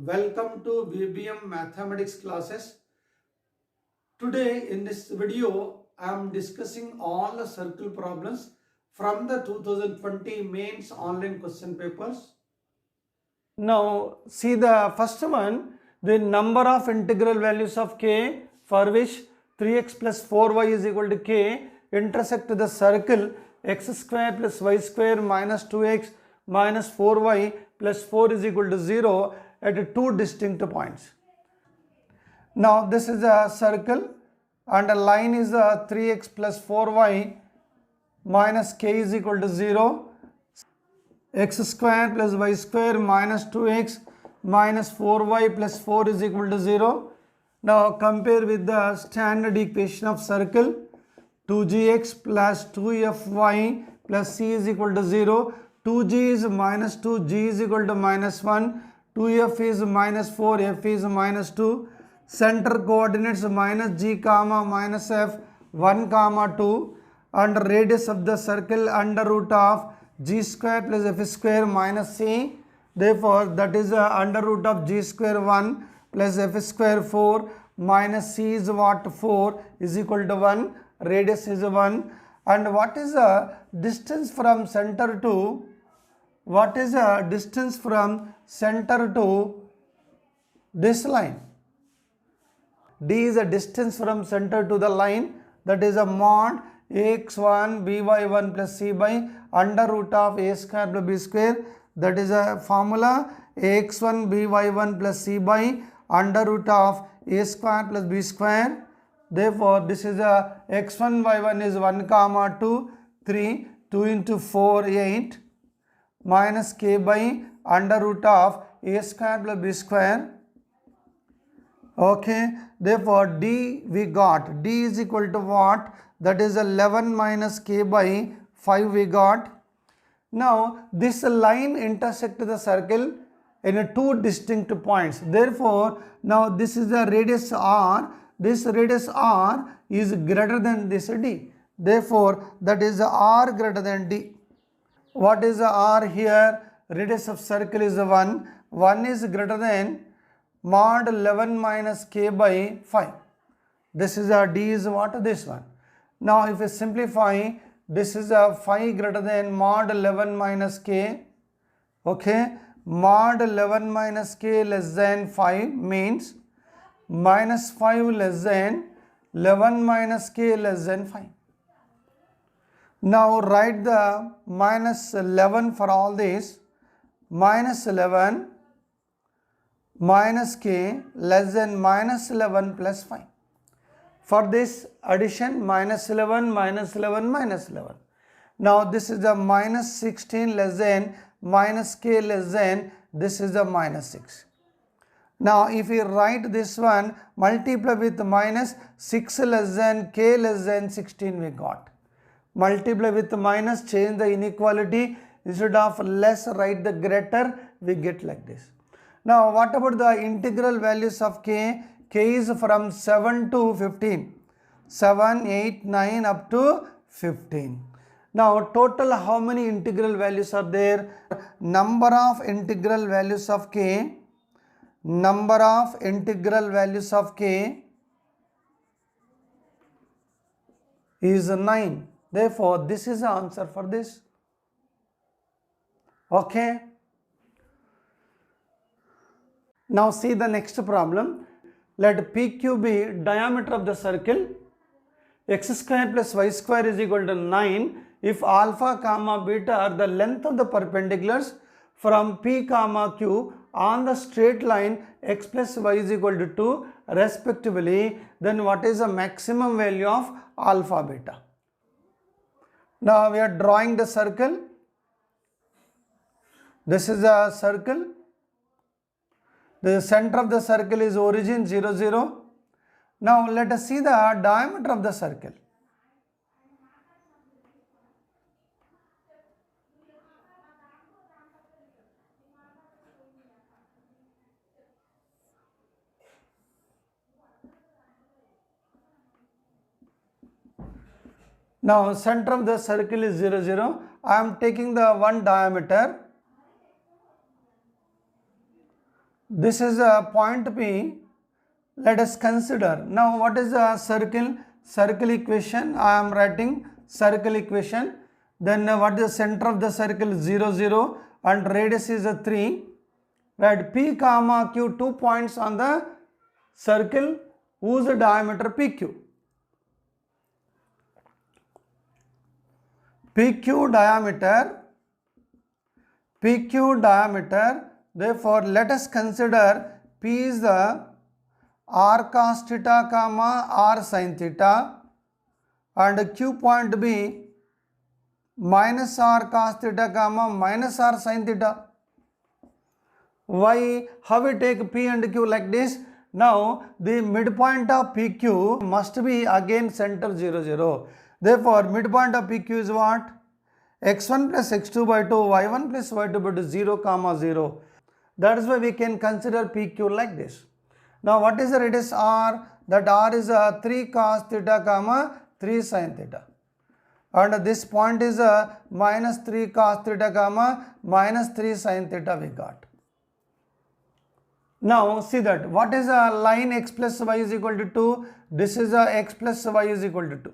Welcome to VBM Mathematics classes. Today in this video, I am discussing all the circle problems from the 2020 mains online question papers. Now see the first one, the number of integral values of k for which 3x plus 4y is equal to k intersect the circle x square plus y square minus 2x minus 4y plus 4 is equal to 0 at two distinct points. Now this is a circle and a line is a 3x plus 4y minus k is equal to 0, x square plus y square minus 2x minus 4y plus 4 is equal to 0. Now compare with the standard equation of circle, 2gx plus 2fy plus c is equal to 0, 2g is minus 2, g is equal to minus 1, 2f is minus 4, f is minus 2, center coordinates minus g comma minus f 1 comma 2 and radius of the circle under root of g square plus f square minus c. Therefore, that is under root of g square 1 plus f square 4 minus c is what 4 is equal to 1, radius is 1. And what is the distance from center to this line? D is a distance from center to the line, that is a mod ax1 by1 plus c by under root of a square plus b square, that is a formula ax1 by1 plus c by under root of a square plus b square. Therefore, this is a x1 y1 is 1 comma 2, 3, 2 into 4, 8 minus k by under root of a square plus b square. Okay, therefore d we got, d is equal to what? That is 11 minus k by 5 we got. Now this line intersect the circle in two distinct points. Therefore, now this is the radius r. This radius r is greater than this d. Therefore, that is r greater than d. What is the r here? Radius of circle is 1. 1 is greater than mod 11 minus k by 5. This is a d is what? This one. Now if you simplify, this is a 5 greater than mod 11 minus k. Okay, mod 11 minus k less than 5 means minus 5 less than 11 minus k less than 5. Now write the minus 11 for all this. Minus 11 minus k less than minus 11 plus 5. For this addition, minus 11 minus 11 minus 11. Now this is the minus 16 less than minus k less than, this is the minus 6. Now if we write this one, multiply with minus 6 less than k less than 16 we got. Multiply with minus, change the inequality, instead of less write the greater, we get like this. Now what about the integral values of k? K is from 7 to 15. 7, 8, 9 up to 15. Now total how many integral values are there? Number of integral values of k. Number of integral values of k is 9. Therefore, this is the answer for this. Okay. Now see the next problem. Let PQ be diameter of the circle. X square plus y square is equal to 9 if alpha comma beta are the length of the perpendiculars from P comma Q on the straight line x plus y is equal to 2 respectively, then what is the maximum value of alpha beta? Now we are drawing the circle. This is a circle. The center of the circle is origin 0, 0. Now let us see the diameter of the circle. Now center of the circle is 0, 0. I am taking the one diameter. This is a point P. Let us consider. Now what is the circle equation? I am writing circle equation. Then what is the center of the circle? 0 0 and radius is 3. Right, P comma Q, 2 points on the circle whose diameter PQ. PQ diameter, therefore let us consider P is the R cos theta comma R sin theta and Q point B minus R cos theta comma minus R sin theta. Why? How we take P and Q like this? Now the midpoint of PQ must be again center 0 0. Therefore midpoint of PQ is what? X1 plus x2 by 2, y1 plus y2 by 2, 0 comma 0. That is why we can consider PQ like this. Now what is the radius R? That R is 3 cos theta comma 3 sin theta. And this point is minus 3 cos theta comma minus 3 sin theta we got. Now see that what is a line x plus y is equal to 2? This is a x plus y is equal to 2.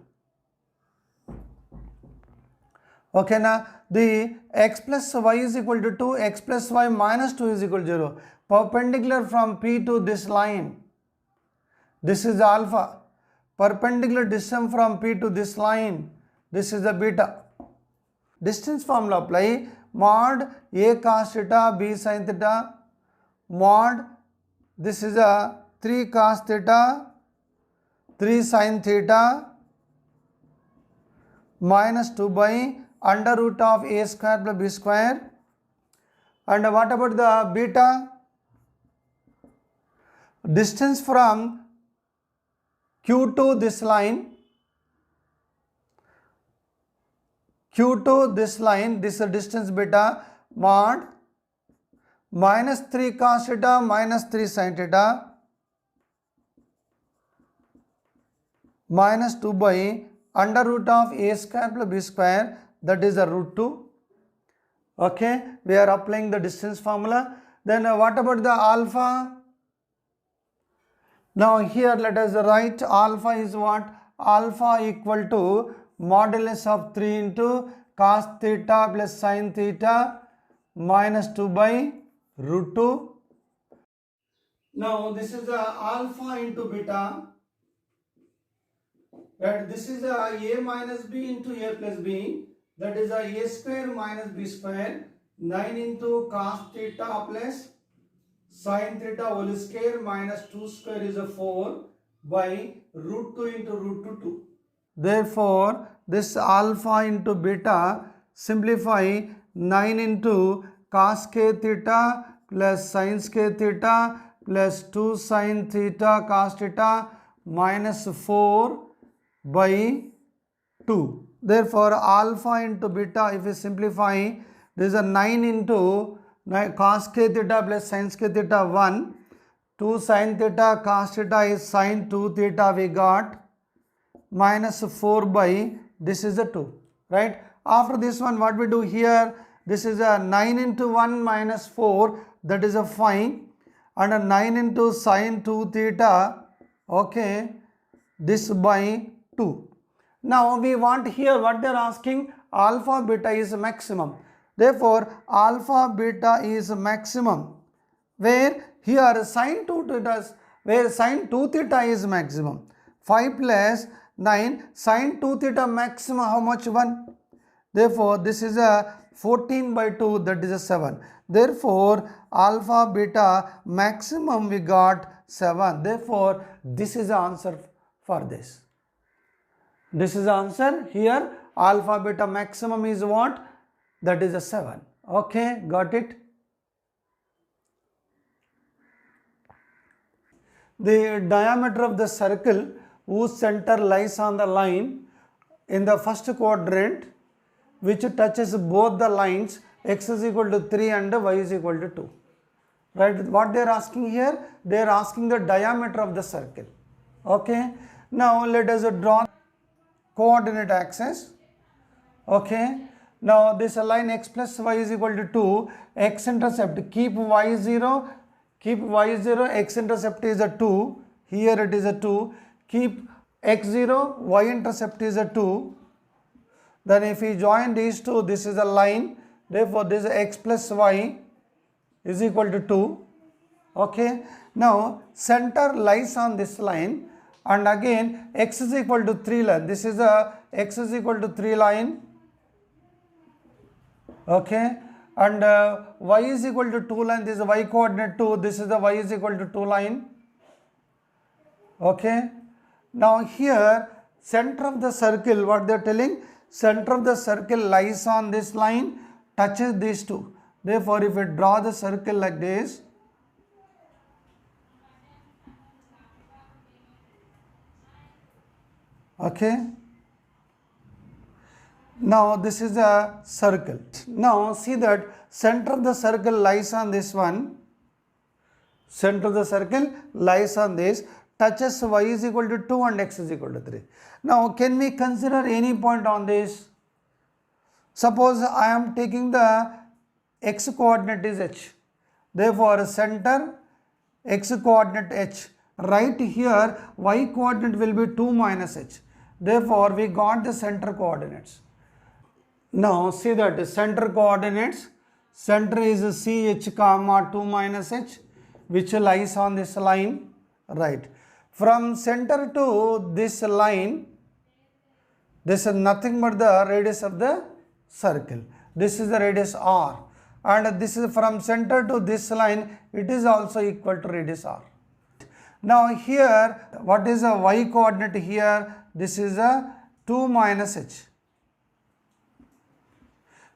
Okay, now the x plus y is equal to 2, x plus y minus 2 is equal to 0. Perpendicular from P to this line, this is alpha. Perpendicular distance from P to this line, this is the beta. Distance formula apply. Mod A cos theta B sin theta mod, this is a 3 cos theta 3 sin theta minus 2 by under root of A square plus B square. And what about the beta? Distance from Q to this line, this is the distance beta mod minus 3 cos theta minus 3 sin theta minus 2 by under root of A square plus B square, that is the root 2. Okay, we are applying the distance formula. Then what about the alpha? Now here let us write alpha is what? Alpha equal to modulus of 3 into cos theta plus sin theta minus 2 by root 2. Now this is the alpha into beta. Right, this is a minus b into a plus b. That is a square minus b square. 9 into cos theta plus sin theta whole square minus 2 square is a 4 by root 2 into root 2. Therefore, this alpha into beta simplify 9 into cos k theta plus sin k theta plus 2 sin theta cos theta minus 4 by 2. Therefore, alpha into beta, if we simplify, this is a 9 into cos k theta plus sin k theta 1, 2 sin theta cos theta is sin 2 theta we got, minus 4 by, this is a 2, right? After this one, what we do here, this is a 9 into 1 minus 4, that is a 5, and a 9 into sin 2 theta, okay, this by 2. Now we want here what they are asking, alpha beta is maximum. Therefore, alpha beta is maximum, where here sin 2 theta, where sin 2 theta is maximum. 5 plus 9, sin 2 theta maximum how much? 1. Therefore, this is a 14 by 2, that is a 7. Therefore, alpha beta maximum we got 7. Therefore, this is the answer for this. This is the answer here. Alpha beta maximum is what? That is a 7. Okay, got it? The diameter of the circle whose center lies on the line in the first quadrant, which touches both the lines, x is equal to 3 and y is equal to 2. Right? What they are asking here? They are asking the diameter of the circle. Okay. Now let us draw coordinate axis. Okay. Now this line x plus y is equal to 2, x-intercept, keep y 0, keep y0, x-intercept is a 2, here it is a 2, keep x0, y-intercept is a 2, then if we join these two, this is a line, therefore this x plus y is equal to 2, okay. Now center lies on this line, and again x is equal to 3 line, this is a x is equal to 3 line, okay, and y is equal to 2 line, this is y coordinate 2, this is the y is equal to 2 line, okay. Now here center of the circle, what they are telling, center of the circle lies on this line, touches these two, therefore if we draw the circle like this, okay. Now this is a circle. Now see that center of the circle lies on this one, center of the circle lies on this, touches y is equal to 2 and x is equal to 3. Now can we consider any point on this? Suppose I am taking the x coordinate is h, therefore center x coordinate h, right here y coordinate will be 2 minus h, therefore we got the center coordinates. Now see that center coordinates, center is ch comma 2 minus h, which lies on this line, right. From center to this line, this is nothing but the radius of the circle, this is the radius r, and this is from center to this line, it is also equal to radius r. Now here what is the y coordinate here, this is a 2 minus h,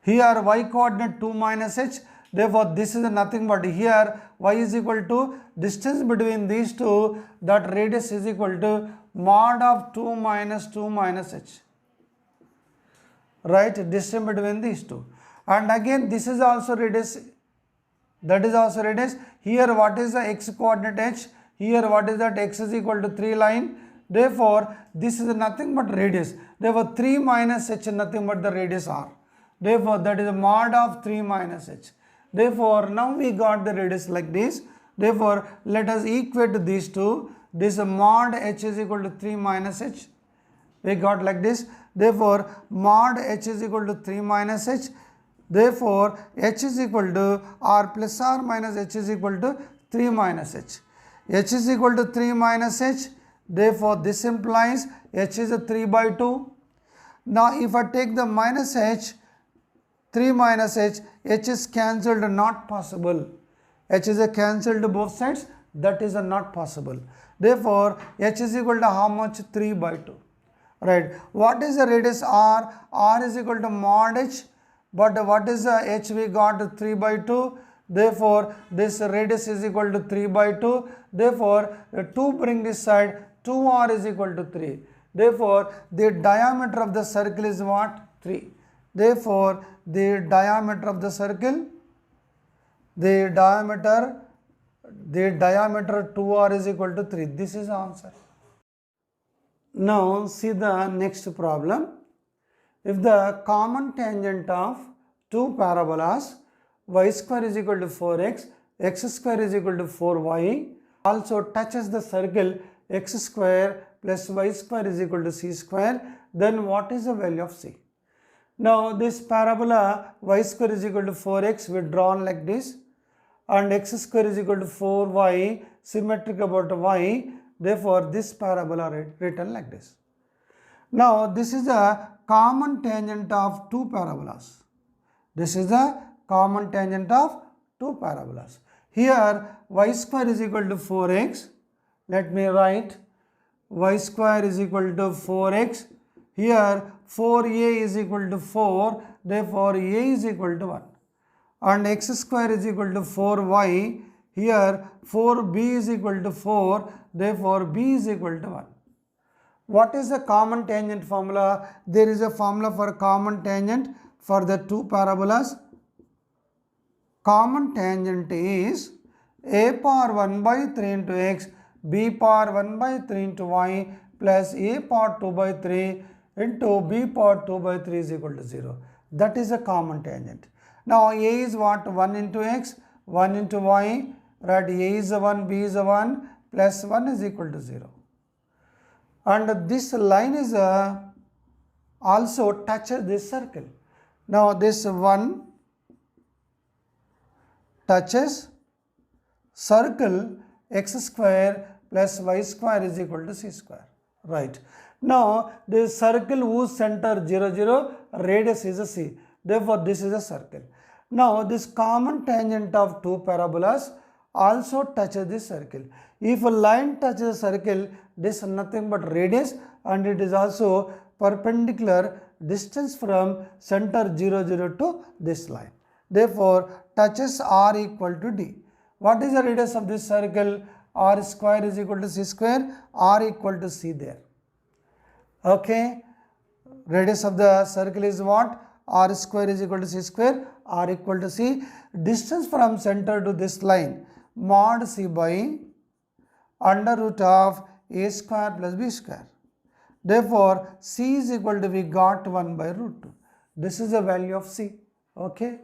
here y coordinate 2 minus h, therefore this is nothing but here y is equal to distance between these two, that radius is equal to mod of 2 minus h, right, distance between these two, and again this is also radius, that is also radius. Here what is the x coordinate h, here what is that x is equal to 3 line, therefore this is nothing but radius, therefore 3 minus h is nothing but the radius r, therefore that is a mod of 3 minus h. Therefore now we got the radius like this, therefore let us equate these two, this mod h is equal to 3 minus h, we got like this, therefore mod h is equal to 3 minus h, therefore h is equal to r plus r minus h is equal to 3 minus h, h is equal to 3 minus h, therefore this implies h is a 3 by 2. Now if I take the minus h, 3 minus h, h is cancelled, not possible, h is a cancelled both sides, that is a not possible, therefore h is equal to how much, 3 by 2, right. What is the radius r, r is equal to mod h, but what is the h, we got 3 by 2, therefore this radius is equal to 3 by 2, therefore 2 bring this side, 2r is equal to 3, therefore the diameter of the circle is what, 3, therefore the diameter of the circle, the diameter 2r is equal to 3, this is the answer. Now see the next problem. If the common tangent of two parabolas y square is equal to 4x, x square is equal to 4y also touches the circle x square plus y square is equal to c square, then what is the value of c? Now this parabola y square is equal to 4x we drawn like this, and x square is equal to 4y symmetric about y, therefore this parabola written like this. Now this is a common tangent of two parabolas, this is the common tangent of two parabolas. Here y square is equal to 4x, let me write y square is equal to 4x, here 4a is equal to 4, therefore a is equal to 1, and x square is equal to 4y, here 4b is equal to 4, therefore b is equal to 1. What is the common tangent formula? There is a formula for common tangent for the two parabolas. Common tangent is a power 1 by 3 into x, b power 1 by 3 into y plus a power 2 by 3 into b power 2 by 3 is equal to 0. That is a common tangent. Now a is what? 1 into x, 1 into y right? A is a 1, B is a 1, plus 1 is equal to 0. And this line is also touches this circle. Now this 1 touches circle x square plus y square is equal to c square, right? Now this circle whose center 0, 0, radius is a c, therefore this is a circle. Now this common tangent of two parabolas also touches this circle. If a line touches a circle, this is nothing but radius, and it is also perpendicular distance from center 0, 0 to this line. Therefore touches r equal to d. What is the radius of this circle? R square is equal to c square, r equal to c there. Okay, radius of the circle is what? R square is equal to c square, r equal to c. Distance from center to this line, mod c by under root of a square plus b square. Therefore c is equal to, we got 1 by root 2. This is the value of c. Okay,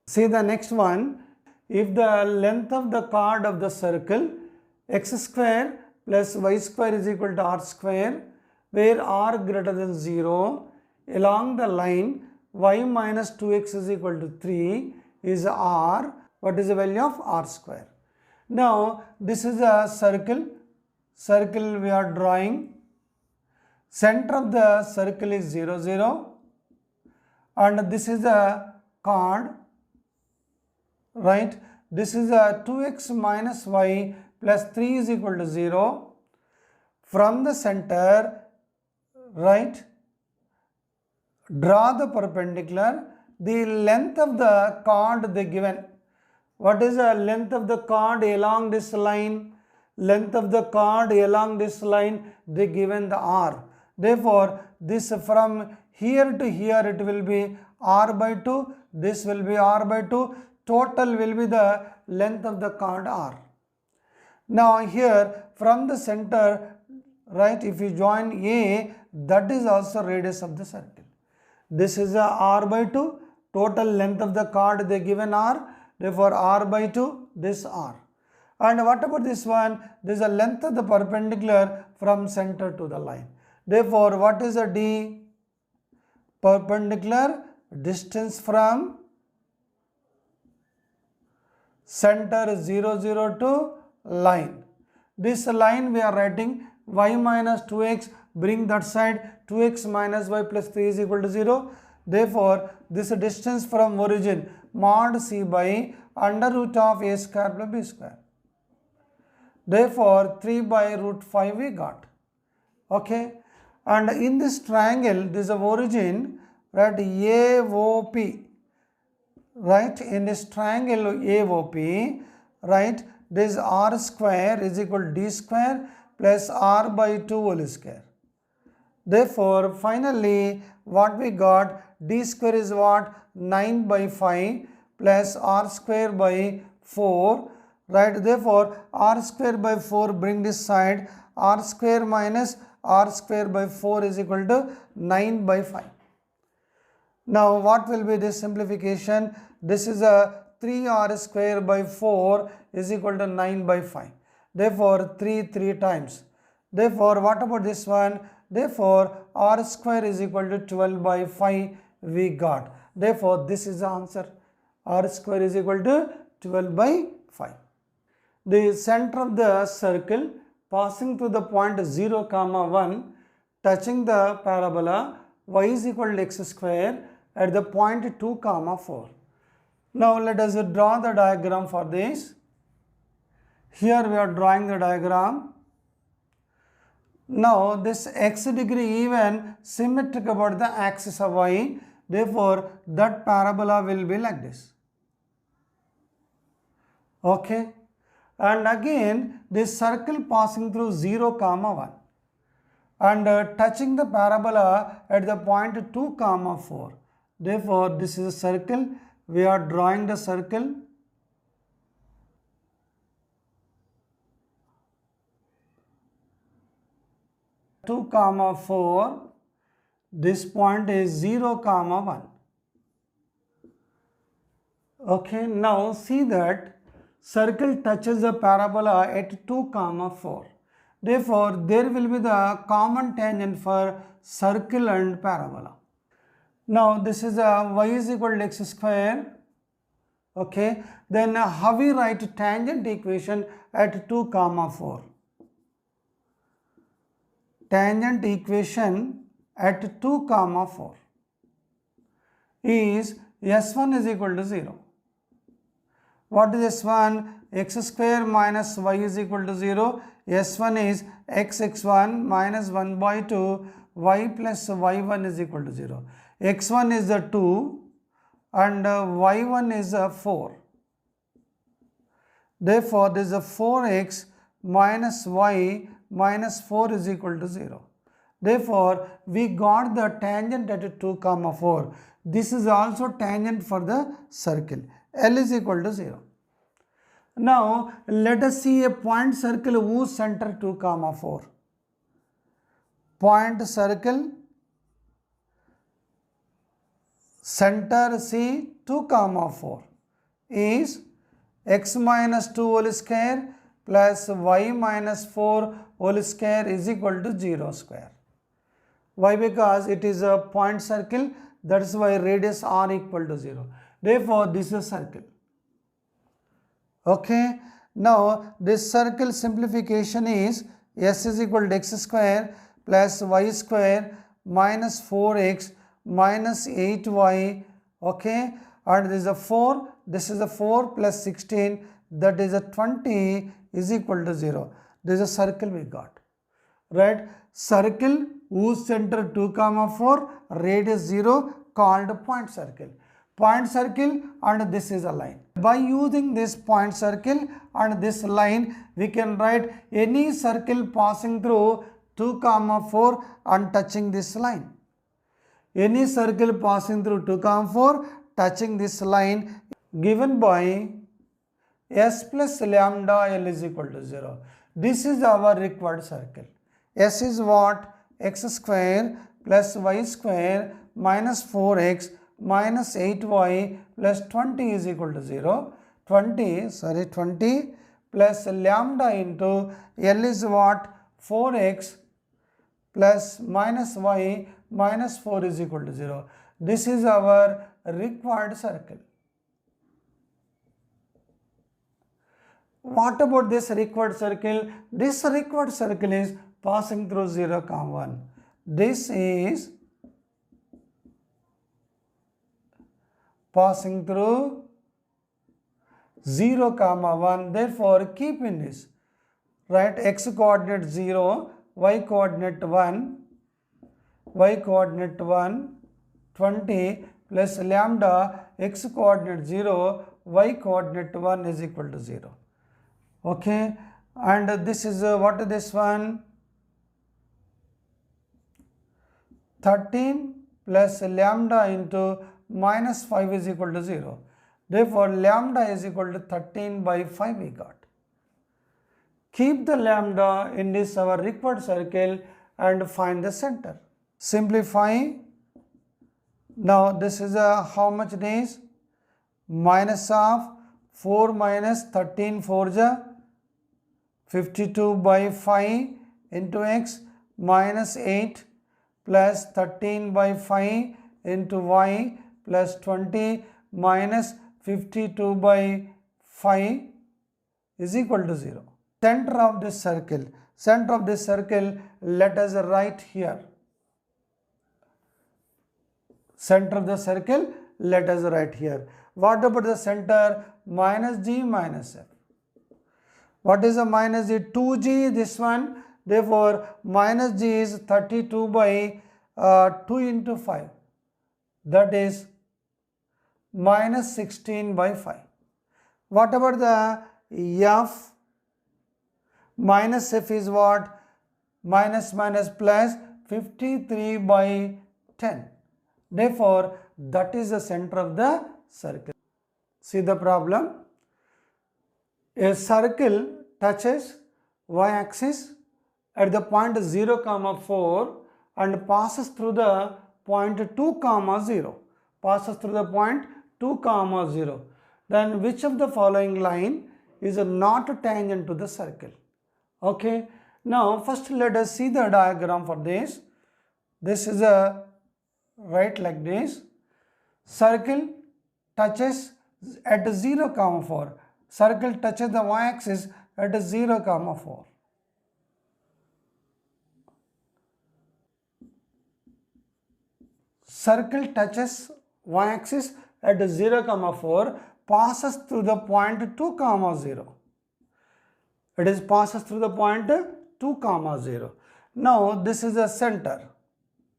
see the next one. If the length of the chord of the circle x square plus y square is equal to r square, where r greater than 0, along the line y minus 2x is equal to 3 is r. What is the value of r square? Now this is a circle we are drawing. Center of the circle is 0, 0, and this is a chord, right? This is a 2x minus y plus 3 is equal to 0. From the center, right, draw the perpendicular. The length of the chord they given. What is the length of the chord along this line? Length of the chord along this line, they given the r. Therefore this from here to here it will be r by 2, this will be r by 2, total will be the length of the chord r. Now here from the center, right, if you join a, that is also radius of the circle. This is a r by 2, total length of the chord they given r, therefore r by 2, this r. And what about this one? This is the length of the perpendicular from center to the line. Therefore what is a d? Perpendicular distance from center 0, 0 to line. This line we are writing y minus 2x, bring that side, 2x minus y plus 3 is equal to 0. Therefore this distance from origin, mod c by under root of a square plus b square. Therefore 3 by root 5 we got. Okay, and in this triangle, this is of origin, right, AOP, right, in this triangle AOP, right, this r square is equal to d square plus r by 2 whole square. Therefore finally what we got, d square is what? 9 by 5 plus r square by 4, right? Therefore r square by 4, bring this side, r square minus r square by 4 is equal to 9 by 5. Now what will be this simplification? This is a 3r square by 4 is equal to 9 by 5. Therefore 3 times. Therefore what about this one? Therefore r square is equal to 12 by 5 we got. Therefore this is the answer. R square is equal to 12 by 5. The center of the circle passing through the point 0, 1, touching the parabola y is equal to x square at the point 2, 4. Now let us draw the diagram for this. Here we are drawing the diagram. Now this x degree even symmetric about the axis of y. Therefore that parabola will be like this. Okay. And again this circle passing through 0, 1 and touching the parabola at the point 2, 4. Therefore this is a circle. We are drawing the circle. Two, 4. This point is 0, 1. Okay, now see that circle touches the parabola at 2, 4. Therefore, there will be the common tangent for circle and parabola. Now, this is y is equal to x square. Okay, then how we write tangent equation at 2, 4? Tangent equation at 2, 4 is s1 is equal to 0. What is s1? X square minus y is equal to 0. s1 is x1 minus 1 by 2 y plus y1 is equal to 0. x1 is the 2 and y1 is 4. Therefore, this is a 4x minus y minus 4 is equal to 0. Therefore, we got the tangent at 2, 4. This is also tangent for the circle. L is equal to 0. Now, let us see a point circle whose center 2, 4. Point circle, center C 2, 4 is x minus 2 whole square plus y minus 4 whole square is equal to 0 square. Why? Because it is a point circle, that is why radius r equal to 0. Therefore, this is a circle. Okay. Now, this circle simplification is s is equal to x square plus y square minus 4x minus 8y. Okay. And this is a 4. This is a 4 plus 16. That is a 20 is equal to 0. This is a circle we got. Right. Circle whose center 2, 4, radius 0 called point circle. Point circle and this is a line. By using this point circle and this line, we can write any circle passing through 2, 4 and touching this line. Any circle passing through 2, 4 touching this line given by s plus lambda L is equal to 0. This is our required circle. S is what? X square plus y square minus 4x minus 8y plus 20 is equal to 0. 20 plus lambda into L is what? 4x plus minus y minus 4 is equal to 0. This is our required circle. What about this required circle? This required circle is passing through 0, 1. This is passing through 0, 1. Therefore, keep in this. Right? X coordinate 0, y coordinate 1, 20 plus lambda x coordinate 0, y coordinate 1 is equal to 0. Okay. And this is what is this one? 13 plus lambda into minus 5 is equal to 0. Therefore, lambda is equal to 13 by 5 we got. Keep the lambda in this our required circle and find the center. Simplify. Now, this is how much days? Minus of 4 minus 13 4 ja 52 by 5 into x minus 8 plus 13 by 5 into y plus 20 minus 52 by 5 is equal to 0. Center of this circle. Center of this circle, let us write here. Center of the circle, let us write here. What about the center? Minus g minus f. What is the minus g? 2g, this one. Therefore, minus g is 32 by 2 into 5. That is minus 16 by 5. What about the f? Minus f is what? Minus minus plus 53 by 10. Therefore, that is the center of the circle. See the problem? A circle touches y-axis at the point 0, 4 and passes through the point 2, 0. Passes through the point 2, 0. Then which of the following line is not tangent to the circle. Okay. Now first let us see the diagram for this. This is a right like this. Circle touches at 0, 4. Circle touches the y-axis at 0, 4. Circle touches y-axis at 0, 4, passes through the point 2, 0. It is passes through the point 2, 0. Now this is the center.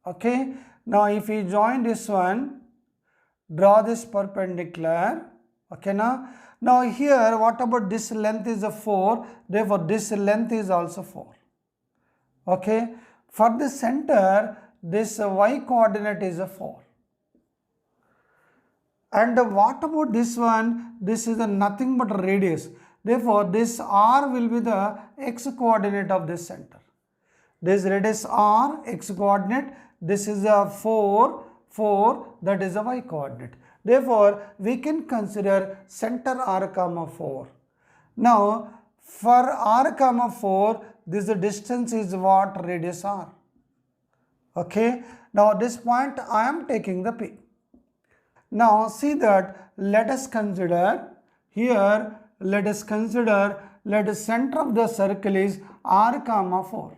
Okay. Now if we join this one, draw this perpendicular. Okay. Now here what about this length is a 4, therefore this length is also 4. Okay. For the center, this y coordinate is a 4. And what about this one? This is a nothing but radius. Therefore, this r will be the x coordinate of this center. This radius r, x coordinate. This is a 4, that is a y coordinate. Therefore, we can consider center r, 4. Now, for r, 4, this distance is what? Radius r. Okay. Now, at this point, I am taking the P. Now, see that, let us consider here, let the center of the circle is r, 4.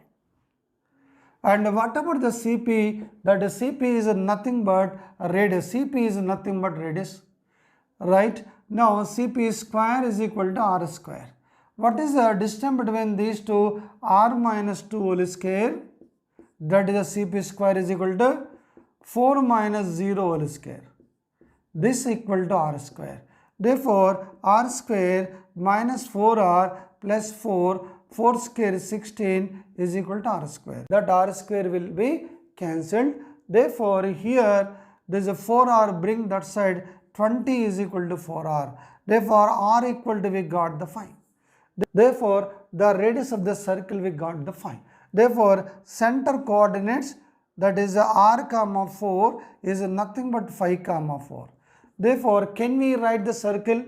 And what about the CP? That CP is nothing but radius. CP is nothing but radius. Right? Now, CP square is equal to r square. What is the distance between these two? R minus 2 whole square. That is the CP square is equal to 4 minus 0 whole square. This equal to r square. Therefore, r square minus 4r plus 4 square is 16 is equal to r square. That r square will be cancelled. Therefore, here there is a 4r, bring that side, 20 is equal to 4r. Therefore, r equal to, we got the 5. Therefore, the radius of the circle we got the 5. Therefore, center coordinates, that is r, 4 is nothing but 5, 4. Therefore, can we write the circle?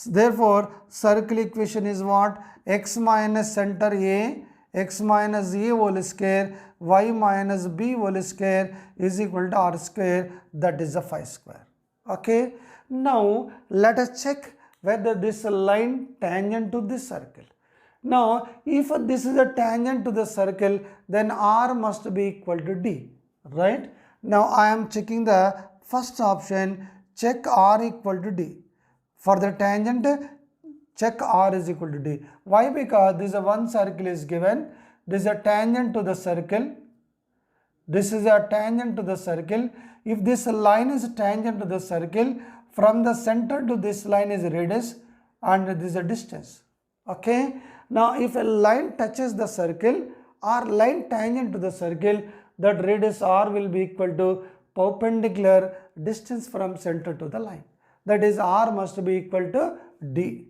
Therefore, circle equation is what? X minus center A, x minus A whole square, y minus B whole square is equal to r square, that is the 5 square. Okay. Now, let us check whether this line tangent to this circle. Now, if this is a tangent to the circle, then r must be equal to d. Right. Now, I am checking the first option, check r equal to d. For the tangent, check r is equal to d. Why? Because this is one circle is given. This is a tangent to the circle. This is a tangent to the circle. If this line is tangent to the circle, from the center to this line is radius and this is a distance. Okay. Now, if a line touches the circle or line tangent to the circle, that radius r will be equal to perpendicular distance from center to the line. That is, r must be equal to d.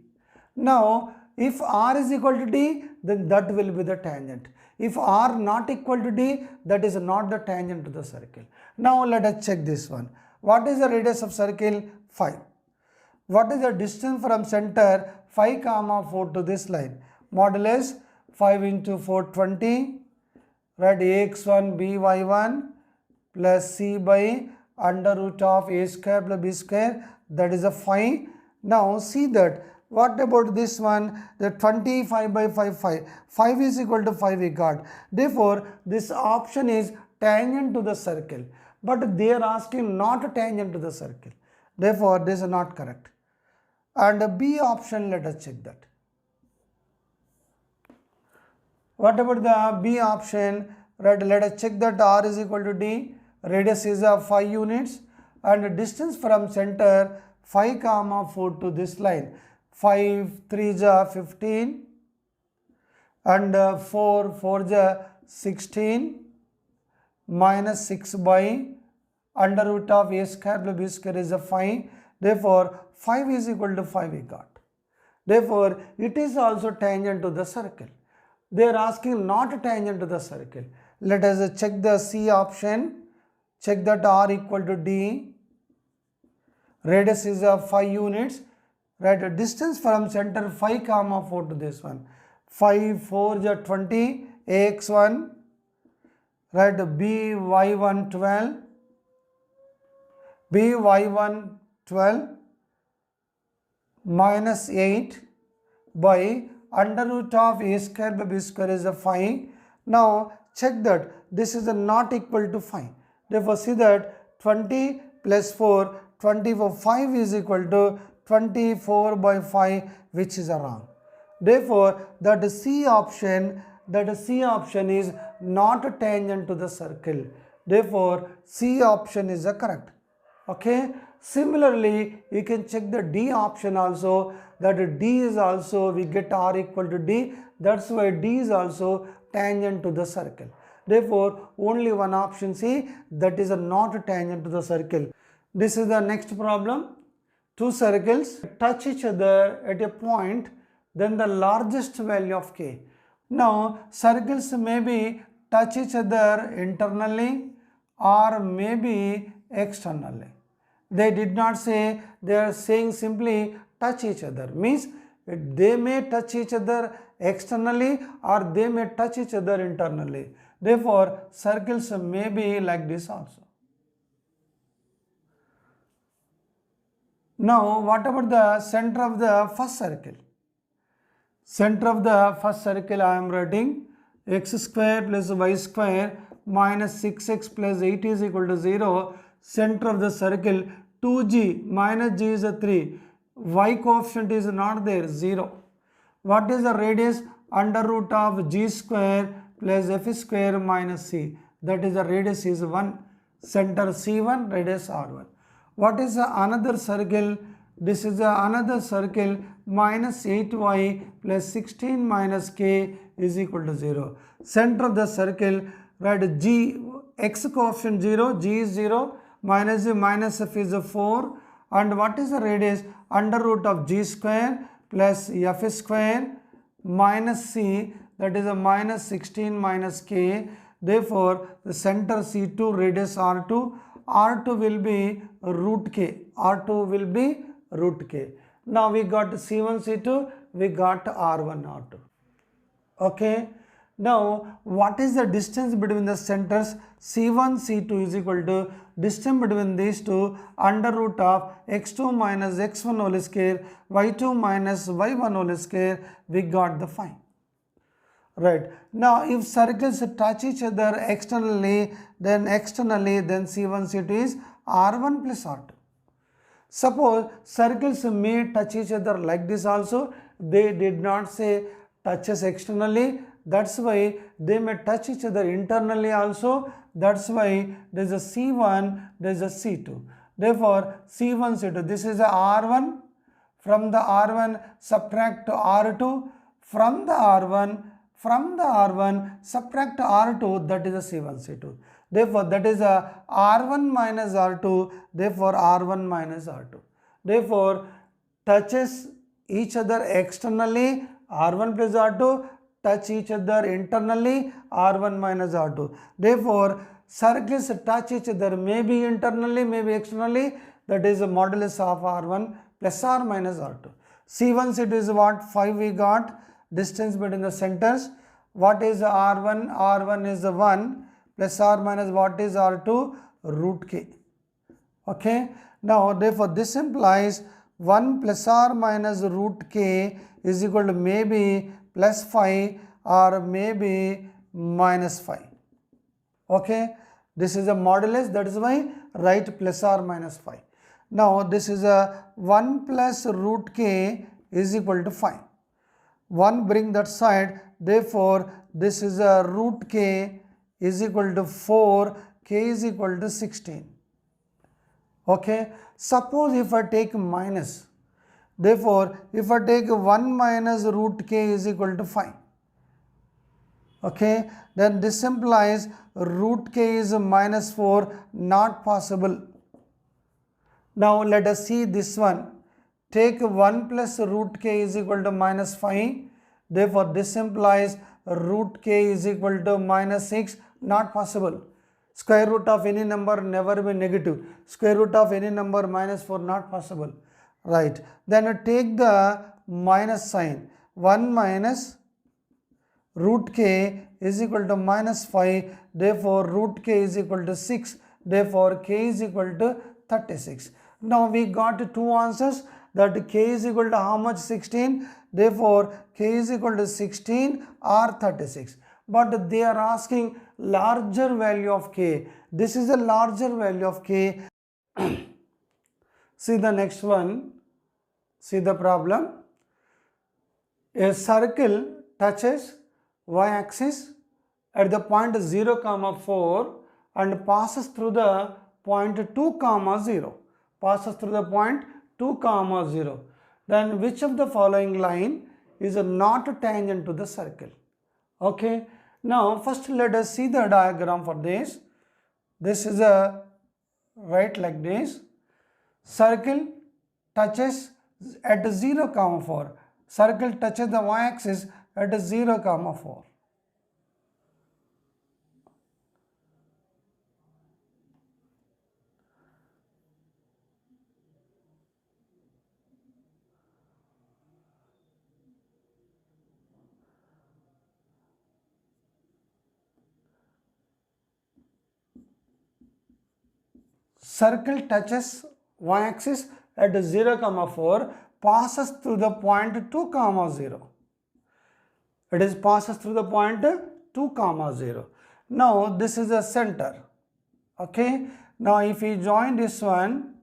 Now, if r is equal to d, then that will be the tangent. If r not equal to d, that is not the tangent to the circle. Now, let us check this one. What is the radius of circle? 5. What is the distance from center 5, 4 to this line? Modulus 5 into 4, 20. Right, ax1 by1 plus c by under root of a square plus b square, that is a 5. Now, see that. What about this one? The 25 by 5, 5. 5 is equal to 5 we got. Therefore, this option is tangent to the circle. But they are asking not tangent to the circle. Therefore, this is not correct. And B option, let us check that. What about the B option? Right, let us check that r is equal to d. Radius is 5 units and distance from center 5, 4 to this line. 5 3 is 15 and 4 is 16 minus 6 by under root of a square plus b square is 5. Therefore, 5 is equal to 5 we got. Therefore, it is also tangent to the circle. They are asking not tangent to the circle. Let us check the C option. Check that r equal to d. Radius is 5 units. right? The distance from center 5 comma 4 to this one. 5 4 is 20, ax1, right? by1 12, by1 12 minus 8 by under root of a square by b square is a 5. Now check that this is a not equal to 5. Therefore see that 20 plus 4, 24, 5 is equal to 24 by 5, which is a wrong. Therefore that C option is not tangent to the circle. Therefore C option is the correct. Okay. Similarly, you can check the D option also, that D is also, we get R equal to D, that's why D is also tangent to the circle. Therefore, only one option C, that is a not tangent to the circle. This is the next problem. Two circles touch each other at a point, then the largest value of K. Now, circles maybe touch each other internally or maybe externally. They did not say, they are saying simply touch each other. Means they may touch each other externally or they may touch each other internally. Therefore, circles may be like this also. Now, what about the center of the first circle? Center of the first circle I am writing x square plus y square minus 6x plus 8 is equal to 0. Center of the circle 2g minus g is a 3. Y coefficient is not there, 0. What is the radius? Under root of g square plus f square minus c. That is the radius is 1. Center C1, radius R1. What is another circle? This is another circle minus 8y plus 16 minus k is equal to 0. Center of the circle, right, g, x coefficient 0, g is 0, minus g minus f is 4. And what is the radius? Under root of g square plus f square minus c, that is a minus 16 minus k. Therefore, the center C2, radius R2, R2 will be root k. R2 will be root k. Now we got C1, C2, we got R1, R2. Okay. Now what is the distance between the centers? C1, C2 is equal to distance between these two under root of x2 minus x1 whole square, y2 minus y1 whole square. We got the fine. Right. Now if circles touch each other externally, then C1, C2 is R1 plus R2. Suppose circles may touch each other like this also. They did not say touches externally. That's why they may touch each other internally also. That's why there is a C1, there is a C2. Therefore, C1, C2. This is a R1. From the R1 subtract R2. From the R1 subtract R2, that is a C1, C2. Therefore, that is a R1 minus R2, therefore R1 minus R2. Therefore, touches each other externally, R1 plus R2, touch each other internally, R1 minus R2. Therefore, circles touch each other maybe internally, maybe externally, that is a modulus of R1 plus R minus R2. C1, C2 is what? 5 we got. Distance between the centers. What is R1? R1 is 1 plus R minus what is R2? Root k. Okay. Now, therefore, this implies 1 plus R minus root k is equal to maybe plus 5 or maybe minus 5. Okay. This is a modulus, that is why write plus R minus 5. Now, this is a 1 plus root k is equal to 5. 1 bring that side, therefore, this is a root k is equal to 4, k is equal to 16. Okay. Suppose if I take minus, therefore, if I take 1 minus root k is equal to 5. Okay. Then this implies root k is minus 4, not possible. Now let us see this one. Take 1 plus root k is equal to minus 5. Therefore, this implies root k is equal to minus 6. Not possible. Square root of any number never be negative. Square root of any number minus 4 not possible. right? Then take the minus sign. 1 minus root k is equal to minus 5, therefore root k is equal to 6, therefore k is equal to 36. Now we got two answers, that k is equal to how much? 16, therefore k is equal to 16 or 36. But they are asking larger value of k. This is a larger value of k. See the next one. See the problem. A circle touches y-axis at the point 0, 4 and passes through the point 2, 0. Passes through the point 2, 0. Then which of the following line is not tangent to the circle? Okay. Now first let us see the diagram for this. This is a right like this. Circle touches at 0, 4. Circle touches the y-axis at 0, 4. Circle touches y-axis at 0, 4, passes through the point 2, 0. It is passes through the point 2, 0. Now this is the center. Okay. Now if we join this one,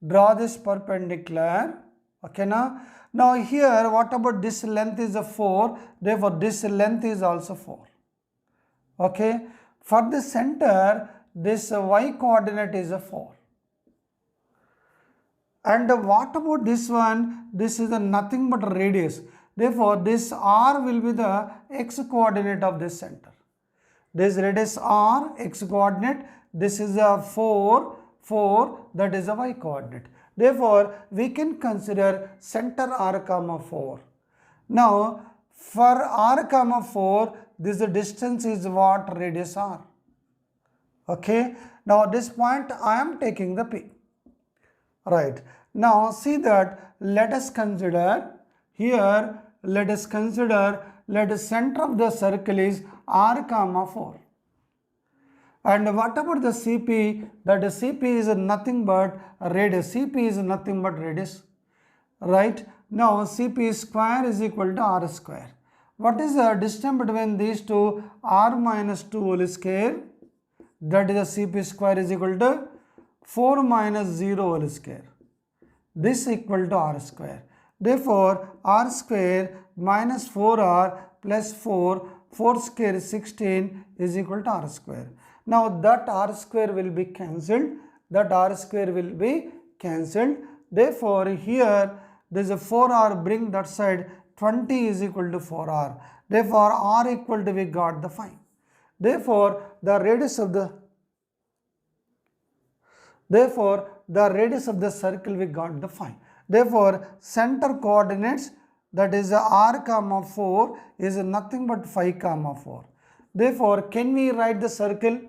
draw this perpendicular. Okay. Now here what about this length is a 4, therefore this length is also 4. Okay. For the center, this y coordinate is a 4. And what about this one? This is a nothing but a radius. Therefore, this r will be the x coordinate of this center. This radius r, x coordinate. This is a 4, that is a y coordinate. Therefore, we can consider center r, 4. Now, for r, 4, this distance is what? Radius r. Okay. Now, at this point, I am taking the p. Right. Now, see that let us consider here, let the center of the circle is r, 4. And what about the CP? That CP is nothing but radius. CP is nothing but radius. Right. Now, CP square is equal to r square. What is the distance between these two? R minus 2 whole square. That is the CP square is equal to 4 minus 0 whole square. This equal to r square. Therefore, r square minus 4r plus 4 square is 16 is equal to r square. Now, that r square will be cancelled. Therefore, here there is a 4r, bring that side, 20 is equal to 4r. Therefore, r equal to, we got the 5. Therefore, the radius of the circle we got the 5. Therefore, center coordinates, that is r, 4 is nothing but 5, 4. Therefore, can we write the circle?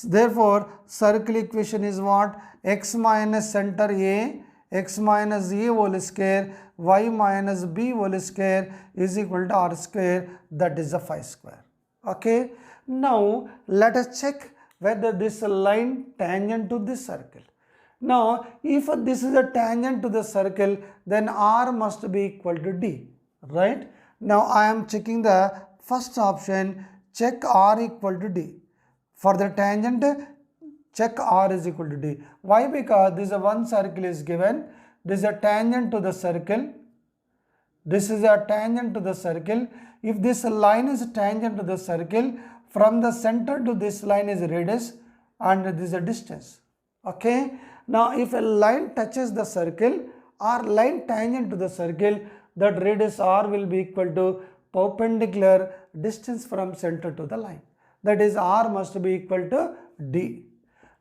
Therefore, circle equation is what? X minus center A, x minus a whole square, y minus b whole square is equal to r square, that is the 5 square. Okay. Now, let us check whether this line tangent to this circle. Now, if this is a tangent to the circle, then r must be equal to d, right? Now, I am checking the first option, check r equal to d. For the tangent, check r is equal to d. Why? Because this is one circle is given, this is a tangent to the circle, this is a tangent to the circle. If this line is tangent to the circle, from the center to this line is radius and this is a distance. Okay. Now, if a line touches the circle or line tangent to the circle, that radius r will be equal to perpendicular distance from center to the line. That is, r must be equal to d.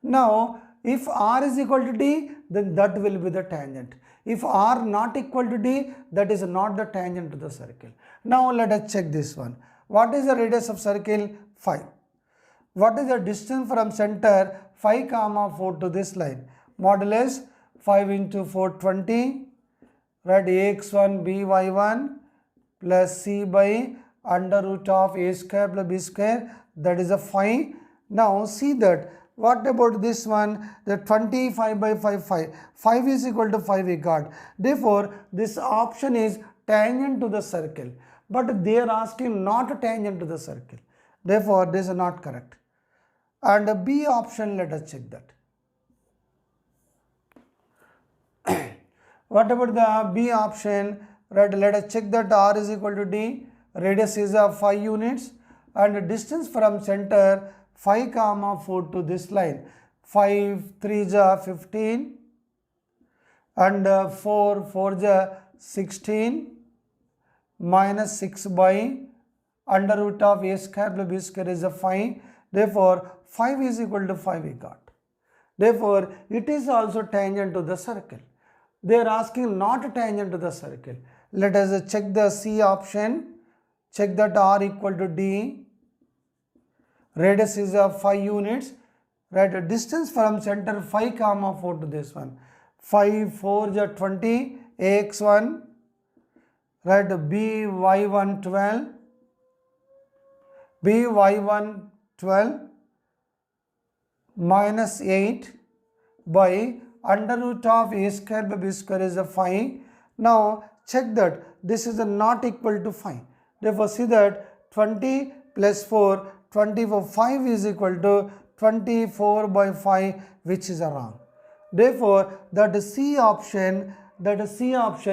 Now, if r is equal to d, then that will be the tangent. If r not equal to d, that is not the tangent to the circle. Now, let us check this one. What is the radius of circle? 5. What is the distance from center 5, 4 to this line? Modulus 5 into 4 20, right? Ax1 by1 plus c by under root of a square plus b square, that is a 5. Now see that what about this one, the 25 by 5, 5 is equal to 5 we got. Therefore this option is tangent to the circle, but they are asking not tangent to the circle, therefore this is not correct. And B option, let us check that. What about the B option, right? Let us check that R is equal to D, radius is of 5 units, and distance from center 5 comma 4 to this line, 5 3 is 15 and 4 is 16 minus 6 by under root of a square plus b square is a 5. Therefore 5 is equal to 5 we got. Therefore it is also tangent to the circle. They are asking not tangent to the circle. Let us check the C option. Check that R equal to D. Radius is of 5 units. Right. Distance from center 5 comma 4 to this one. 5 4 is 20. Ax1. Right. By1 12. By1 12 minus 8 by under root of a square by b square is a 5. Now check that this is a not equal to 5. Therefore see that 20 plus 4, 24, 5 is equal to 24 by 5, which is wrong. Therefore that C option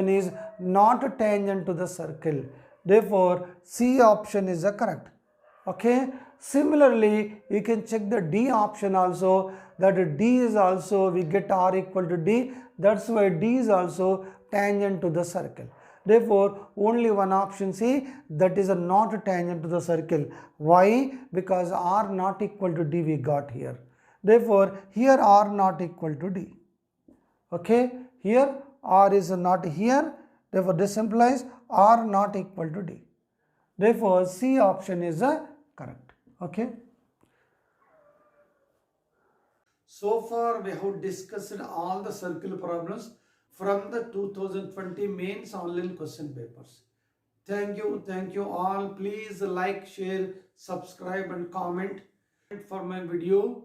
is not tangent to the circle. Therefore C option is the correct. Okay. Similarly, you can check the D option also, that D is also, we get R equal to D, that's why D is also tangent to the circle. Therefore only one option C, that is a not tangent to the circle. Why? Because R not equal to D we got here. Therefore here R not equal to D. Okay, here R is not here, therefore this implies R not equal to D. Therefore C option is a correct. Okay. So far we have discussed all the circle problems from the 2020 mains online question papers. Thank you all. Please like, share, subscribe and comment for my video.